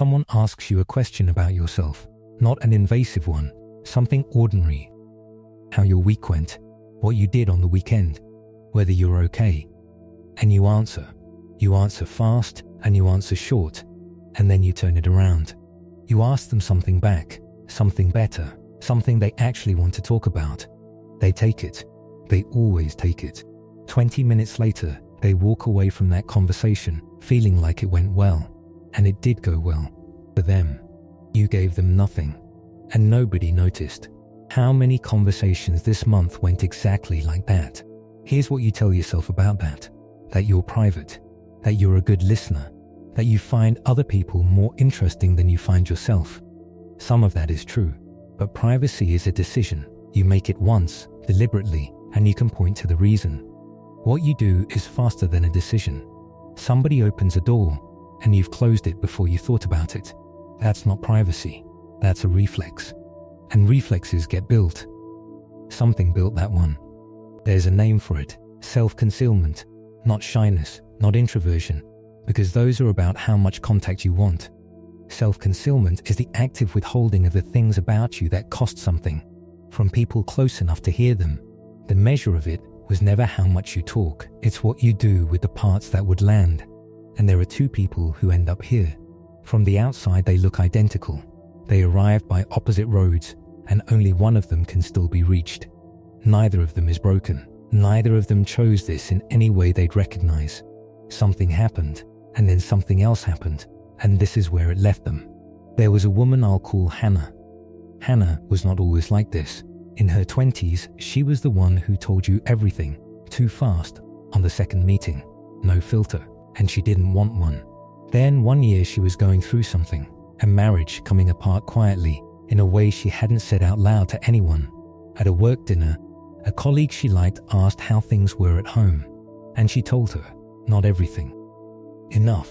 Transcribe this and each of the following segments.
Someone asks you a question about yourself, not an invasive one, something ordinary. How your week went, what you did on the weekend, whether you're okay. And you answer. You answer fast and you answer short, and then you turn it around. You ask them something back, something better, something they actually want to talk about. They take it. They always take it. 20 minutes later, they walk away from that conversation feeling like it went well. And it did go well. For them. You gave them nothing. And nobody noticed. How many conversations this month went exactly like that? Here's what you tell yourself about that. That you're private. That you're a good listener. That you find other people more interesting than you find yourself. Some of that is true. But privacy is a decision. You make it once, deliberately, and you can point to the reason. What you do is faster than a decision. Somebody opens a door, and you've closed it before you thought about it. That's not privacy. That's a reflex. And reflexes get built. Something built that one. There's a name for it. Self-concealment. Not shyness, not introversion. Because those are about how much contact you want. Self-concealment is the active withholding of the things about you that cost something. From people close enough to hear them. The measure of it was never how much you talk. It's what you do with the parts that would land. And there are two people who end up here. From the outside they look identical. They arrived by opposite roads, and only one of them can still be reached. Neither of them is broken. Neither of them chose this in any way they'd recognize. Something happened, and then something else happened, and this is where it left them. There was a woman I'll call Hannah. Hannah was not always like this. In her 20s, she was the one who told you everything, too fast, on the second meeting. No filter, and she didn't want one. Then one year she was going through something, a marriage coming apart quietly, in a way she hadn't said out loud to anyone. At a work dinner, a colleague she liked asked how things were at home, and she told her, not everything. Enough.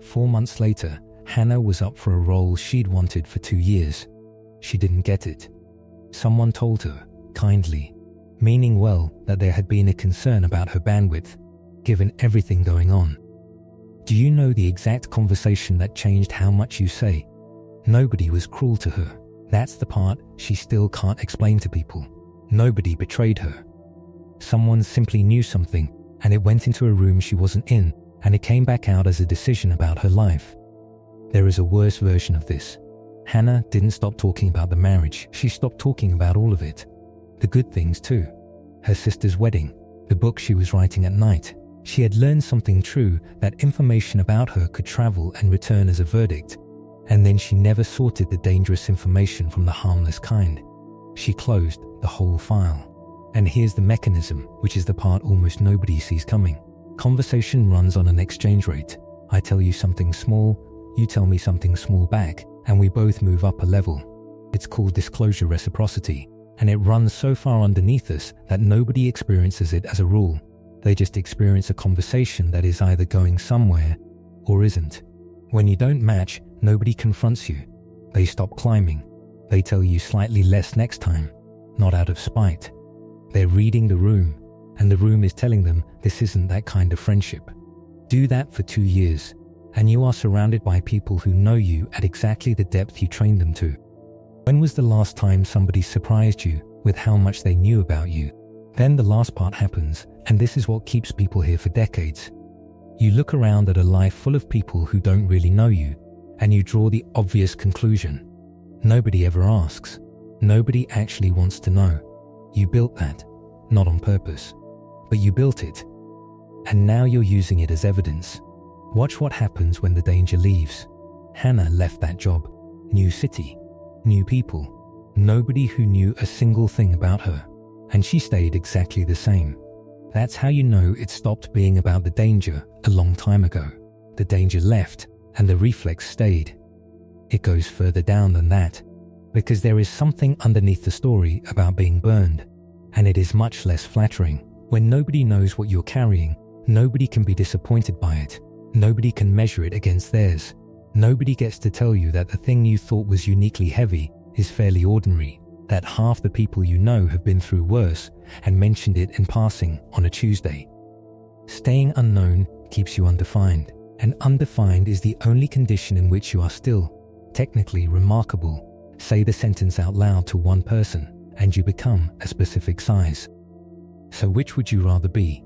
4 months later, Hannah was up for a role she'd wanted for 2 years. She didn't get it. Someone told her, kindly, meaning well, that there had been a concern about her bandwidth, given everything going on. Do you know the exact conversation that changed how much you say? Nobody was cruel to her. That's the part she still can't explain to people. Nobody betrayed her. Someone simply knew something, and it went into a room she wasn't in, and it came back out as a decision about her life. There is a worse version of this. Hannah didn't stop talking about the marriage. She stopped talking about all of it. The good things too. Her sister's wedding, the book she was writing at night. She had learned something true, that information about her could travel and return as a verdict. And then she never sorted the dangerous information from the harmless kind. She closed the whole file. And here's the mechanism, which is the part almost nobody sees coming. Conversation runs on an exchange rate. I tell you something small, you tell me something small back, and we both move up a level. It's called disclosure reciprocity, and it runs so far underneath us that nobody experiences it as a rule. They just experience a conversation that is either going somewhere or isn't. When you don't match, nobody confronts you. They stop climbing. They tell you slightly less next time, not out of spite. They're reading the room, and the room is telling them this isn't that kind of friendship. Do that for 2 years, and you are surrounded by people who know you at exactly the depth you trained them to. When was the last time somebody surprised you with how much they knew about you? Then the last part happens, and this is what keeps people here for decades. You look around at a life full of people who don't really know you, and you draw the obvious conclusion. Nobody ever asks. Nobody actually wants to know. You built that, not on purpose, but you built it. And now you're using it as evidence. Watch what happens when the danger leaves. Hannah left that job. New city, new people, nobody who knew a single thing about her. And she stayed exactly the same. That's how you know it stopped being about the danger a long time ago. The danger left, and the reflex stayed. It goes further down than that, because there is something underneath the story about being burned, and it is much less flattering. When nobody knows what you're carrying, nobody can be disappointed by it. Nobody can measure it against theirs. Nobody gets to tell you that the thing you thought was uniquely heavy is fairly ordinary, that half the people you know have been through worse and mentioned it in passing on a Tuesday. Staying unknown keeps you undefined. And undefined is the only condition in which you are still, technically, remarkable. Say the sentence out loud to one person, and you become a specific size. So which would you rather be?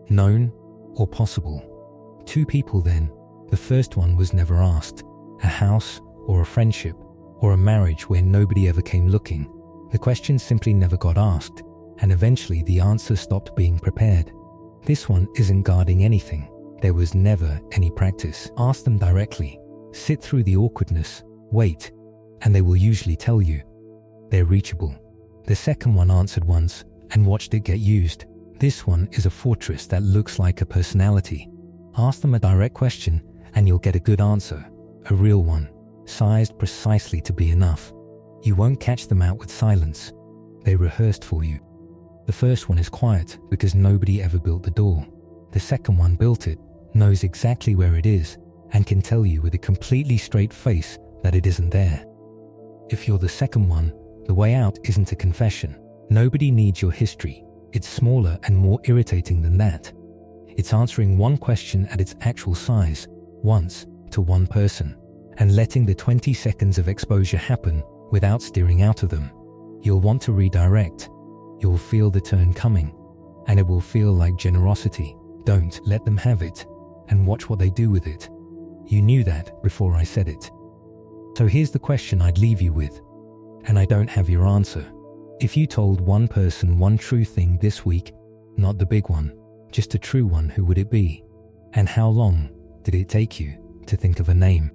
Known or possible? Two people then. The first one was never asked. A house or a friendship or a marriage where nobody ever came looking. The question simply never got asked, and eventually the answer stopped being prepared. This one isn't guarding anything. There was never any practice. Ask them directly. Sit through the awkwardness. Wait. And they will usually tell you. They're reachable. The second one answered once and watched it get used. This one is a fortress that looks like a personality. Ask them a direct question and you'll get a good answer. A real one, sized precisely to be enough. You won't catch them out with silence. They rehearsed for you. The first one is quiet because nobody ever built the door. The second one built it, knows exactly where it is, and can tell you with a completely straight face that it isn't there. If you're the second one, the way out isn't a confession. Nobody needs your history. It's smaller and more irritating than that. It's answering one question at its actual size, once, to one person, and letting the 20 seconds of exposure happen without steering out of them. You'll want to redirect. You'll feel the turn coming, and it will feel like generosity. Don't let them have it, and watch what they do with it. You knew that before I said it. So here's the question I'd leave you with, and I don't have your answer. If you told one person one true thing this week, not the big one, just a true one, who would it be? And how long did it take you to think of a name?